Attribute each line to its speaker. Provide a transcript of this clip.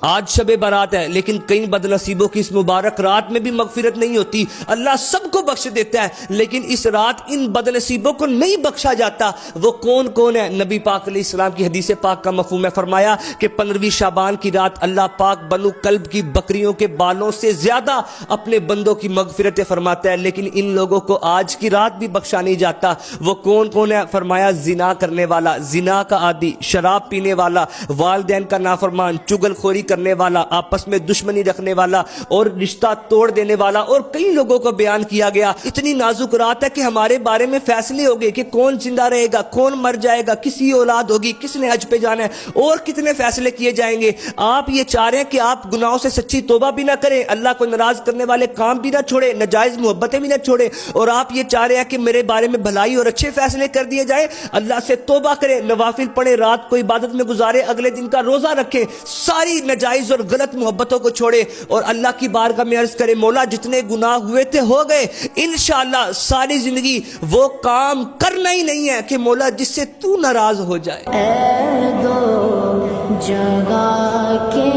Speaker 1: آج شب برات ہے لیکن کئی بدنصیبوں کی اس مبارک رات میں بھی مغفرت نہیں ہوتی۔ اللہ سب کو بخش دیتا ہے لیکن اس رات ان بدنصیبوں کو نہیں بخشا جاتا۔ وہ کون ہے؟ نبی پاک علیہ السلام کی حدیث پاک کا مفہوم ہے، فرمایا کہ 15ویں شعبان کی رات اللہ پاک بنو کلب کی بکریوں کے بالوں سے زیادہ اپنے بندوں کی مغفرت فرماتا ہے، لیکن ان لوگوں کو آج کی رات بھی بخشا نہیں جاتا۔ وہ کون ہے؟ فرمایا زنا کرنے والا، زنا کا عادی، شراب پینے والا، والدین کا نافرمان، چغل خوری کرنے والا، آپس میں دشمنی رکھنے والا اور رشتہ توڑ دینے والا، اور کئی لوگوں کو بیان کیا گیا۔ اتنی نازک رات ہے کہ ہمارے بارے میں فیصلے ہو گئے کہ کون زندہ رہے گا، کون مر جائے گا، کسی اولاد ہوگی، کس نے حج پہ جانا ہے، اور کتنے فیصلے کیے جائیں گے۔ آپ یہ چاہ رہے ہیں کہ آپ گناہوں سے سچی توبہ بھی نہ کریں، اللہ کو ناراض کرنے والے کام بھی نہ چھوڑیں، ناجائز محبتیں بھی نہ چھوڑیں، اور آپ یہ چاہ رہے ہیں کہ میرے بارے میں بھلائی اور اچھے فیصلے کر دیے جائیں۔ اللہ سے توبہ کریں، نوافل پڑھیں، رات کو عبادت میں گزارے، اگلے دن کا روزہ رکھیں، ساری ناجائز اور غلط محبتوں کو چھوڑے اور اللہ کی بارگاہ میں عرض کرے مولا جتنے گناہ ہوئے تھے ہو گئے، انشاءاللہ ساری زندگی وہ کام کرنا ہی نہیں ہے کہ مولا جس سے تو ناراض ہو جائے۔
Speaker 2: اے دو جگہ کے